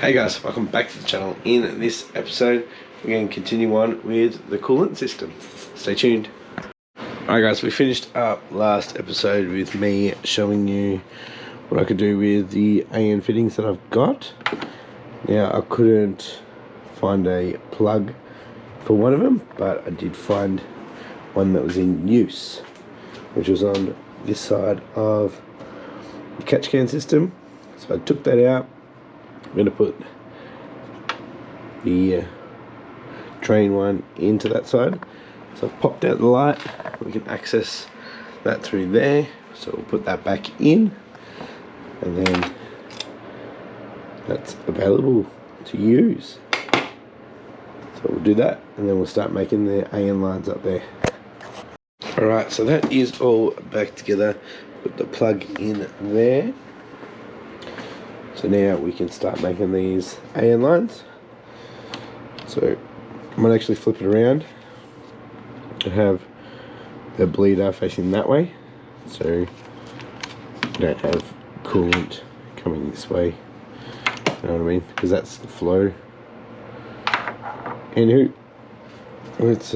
Hey guys, welcome back to the channel. In this episode, we're going to continue on with the coolant system. Stay tuned. Alright guys, we finished up last episode with me showing you what I could do with the AN fittings that I've got. Now, I couldn't find a plug for one of them, but I did find one that was in use, which was on this side of the catch can system. So I took that out. I'm going to put the drain one into that side. So I've popped out the light. We can access that through there. So we'll put that back in, and then that's available to use. So we'll do that, and then we'll start making the AN lines up there. Alright, so that is all back together. Put the plug in there. So now we can start making these AN lines. So I'm going to actually flip it around and have the bleeder facing that way, so you don't have coolant coming this way, you know what I mean, because that's the flow. Anywho, let's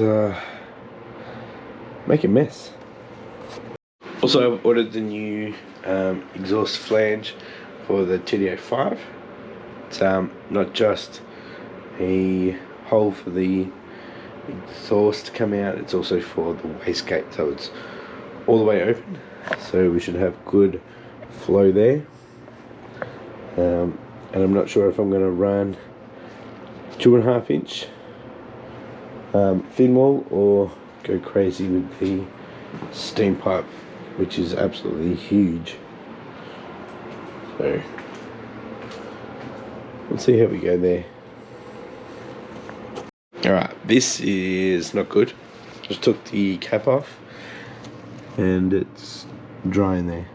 make a mess. Also, I've ordered the new exhaust flange for the TD05. It's not just a hole for the exhaust to come out, it's also for the wastegate, so it's all the way open, so we should have good flow there. And I'm not sure if I'm going to run 2.5 inch thin wall or go crazy with the steam pipe, which is absolutely huge. So let's see how we go there. Alright, this is not good. Just took the cap off and it's dry in there.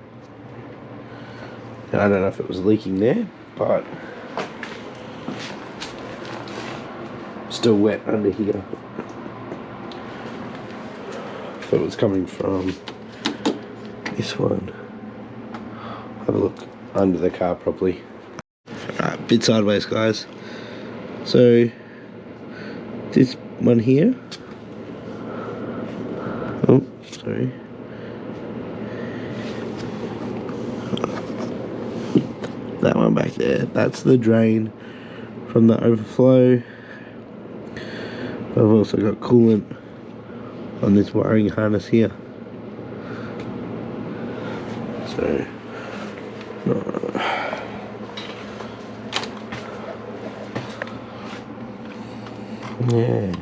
And I don't know if it was leaking there, but still wet under here. So it was coming from this one. Have a look under the car properly. Alright, bit sideways guys. So this one here, oh sorry, that one back there, that's the drain from the overflow. I've also got coolant on this wiring harness here, so yeah,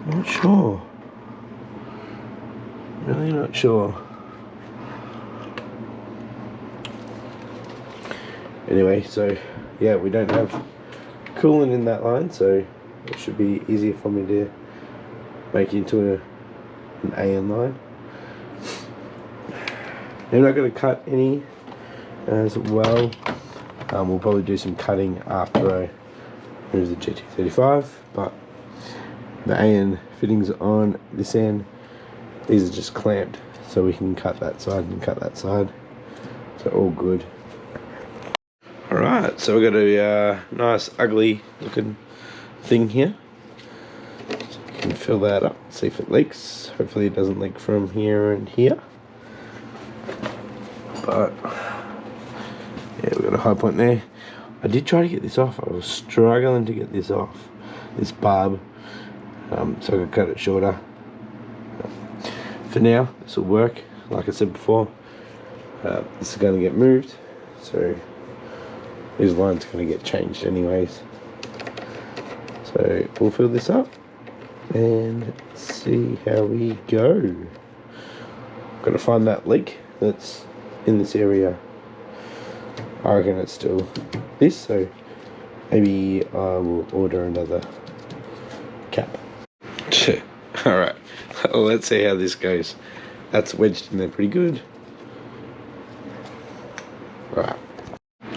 not sure, really not sure. Anyway, so yeah, we don't have coolant in that line, so it should be easier for me to make into an AN line. I'm not going to cut any as well. We'll probably do some cutting after I move the GT35, but the AN fittings on this end, these are just clamped, so we can cut that side and cut that side, so all good. Alright, so we've got a nice ugly looking thing here, so we can fill that up, see if it leaks. Hopefully it doesn't leak from here and here, but yeah, we've got a high point there. I did try to get this off. I was struggling to get this off, this barb, so I could cut it shorter. For now, this will work. Like I said before, this is going to get moved, so these lines are going to get changed anyways. So we'll fill this up and see how we go. Got to find that leak that's in this area. I reckon it's still this, so maybe I will order another cap. Alright, let's see how this goes. That's wedged in there pretty good.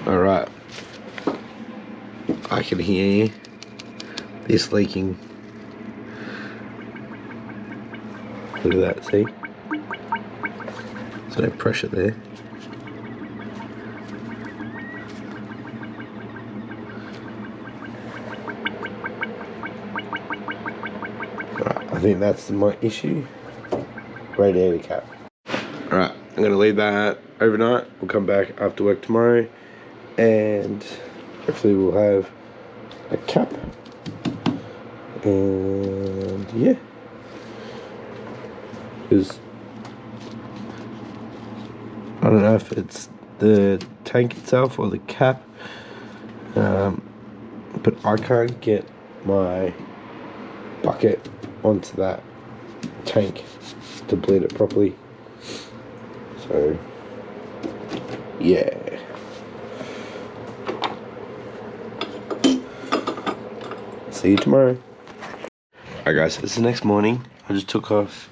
Alright, I can hear this leaking. Look at that, see? There's no pressure there. think that's my issue. Radiator cap. Alright, I'm going to leave that overnight. We'll come back after work tomorrow and hopefully we'll have a cap. And yeah, because I don't know if it's the tank itself or the cap, but I can't get my bucket onto that tank to bleed it properly. So yeah, see you tomorrow. Alright guys, so this is the next morning. I just took off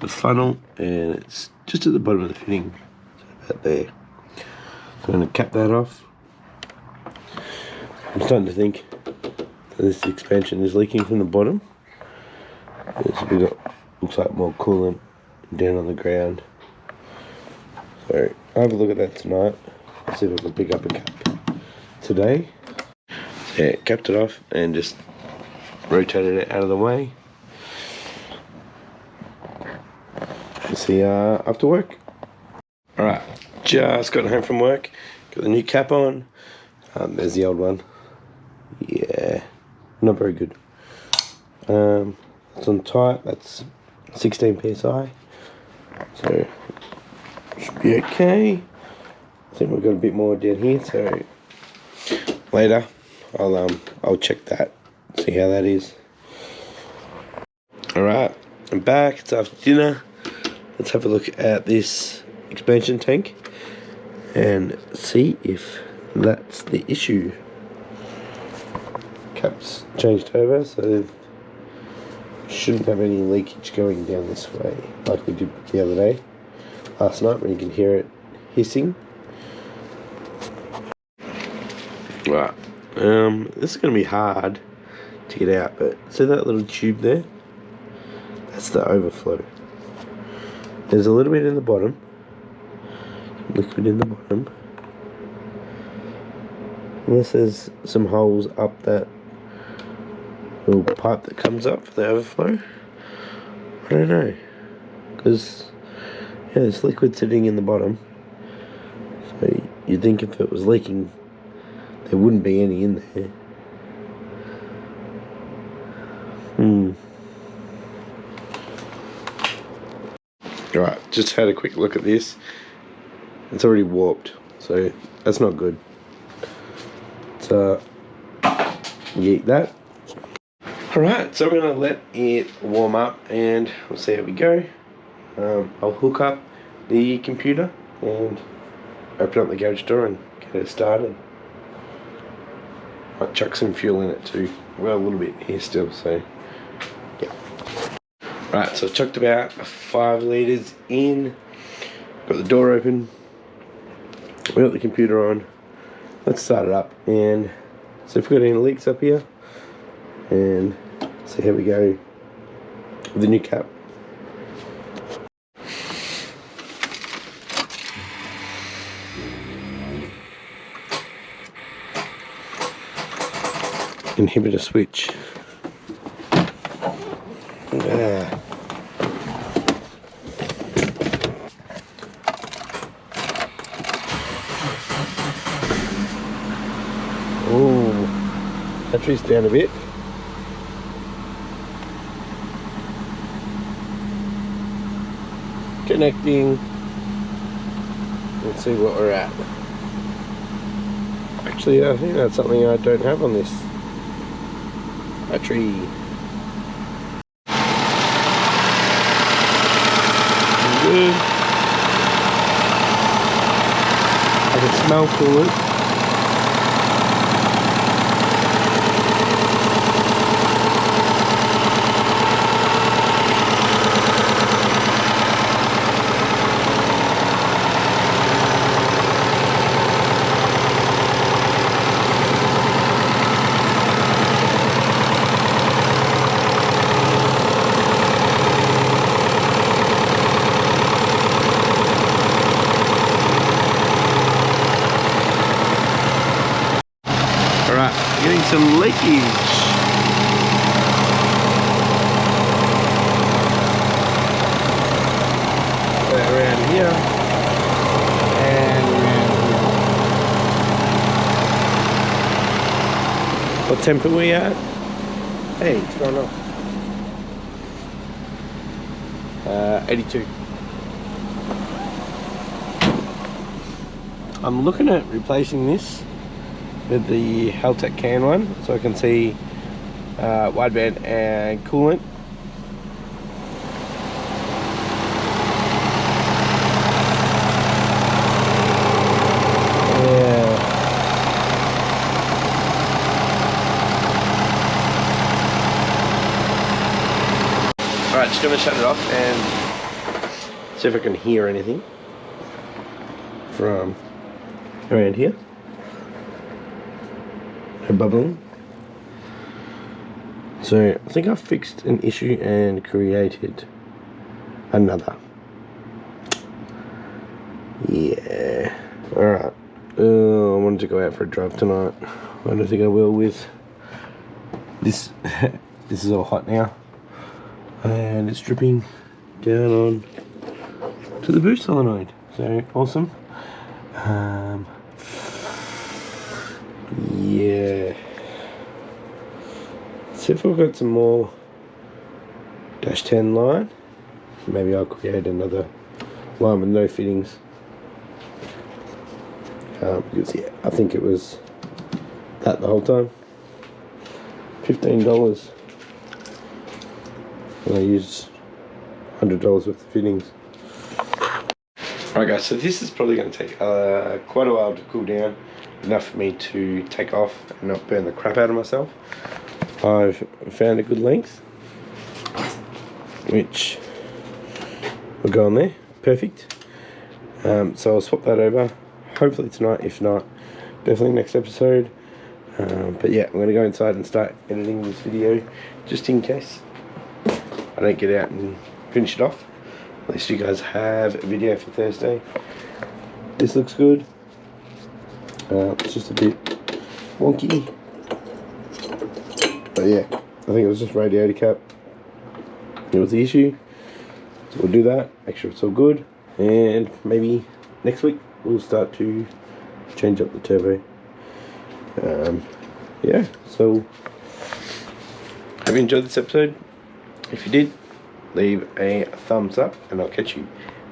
the funnel and it's just at the bottom of the fitting, so about there. So I'm going to cap that off. I'm starting to think that this expansion is leaking from the bottom. We got, looks like more coolant down on the ground. So I'll have a look at that tonight, see if I can pick up a cap today. So yeah, capped it off and just rotated it out of the way. See you after work. Alright, just got home from work, got the new cap on. There's the old one. Yeah, not very good. It's on tight, that's 16 psi, so should be okay. I think we've got a bit more down here, so later I'll check that, see how that is. Alright, I'm back, it's after dinner. Let's have a look at this expansion tank and see if that's the issue. Cap's changed over, so shouldn't have any leakage going down this way like we did the other day, last night, when you can hear it hissing. Right, this is going to be hard to get out, but see that little tube there? That's the overflow. There's a little bit in the bottom, liquid in the bottom. Unless there's some holes up that little pipe that comes up for the overflow. I don't know, because yeah, there's liquid sitting in the bottom. So you'd think if it was leaking, there wouldn't be any in there. Alright, just had a quick look at this. It's already warped, so that's not good. So yeet that. Alright, so we're going to let it warm up and we'll see how we go. I'll hook up the computer and open up the garage door and get it started. Might chuck some fuel in it too. Well, a little bit here still, so yeah. Right, so I chucked about 5 litres in, got the door open, we got the computer on. Let's start it up and see if we've got any leaks up here and see how we go with the new cap. Inhibitor switch. Oh, battery's down a bit. Connecting. Let's see what we're at. Actually, I think that's something I don't have on this battery. Good. I can smell coolant. Getting some leakage. here and around here. What temp are we at? Hey, it's going off. 82. I'm looking at replacing this with the Haltech can one, so I can see wideband and coolant. Alright, just gonna shut it off and see if I can hear anything from around here. No bubbling. So I think I've fixed an issue and created another. Yeah. Alright. I wanted to go out for a drive tonight. I don't think I will with this. This is all hot now. And it's dripping down on to the boost solenoid. So awesome. Yeah. See if we've got some more dash 10 line. Maybe I'll create another line with no fittings. Because yeah, I think it was that the whole time. $15. And I used $100 worth of fittings. Alright guys, so this is probably going to take quite a while to cool down, enough for me to take off and not burn the crap out of myself. I've found a good length, which will go on there, perfect. So I'll swap that over, hopefully tonight, if not, definitely next episode. But yeah, I'm going to go inside and start editing this video, just in case I don't get out and finish it off. At least you guys have a video for Thursday. This looks good. It's just a bit wonky. But yeah, I think it was just radiator cap. It was the issue. So we'll do that, make sure it's all good. And maybe next week we'll start to change up the turbo. Yeah, so hope you enjoyed this episode. If you did, leave a thumbs up and I'll catch you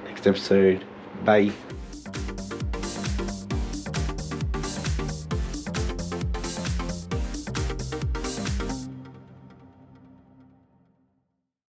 next episode. Bye.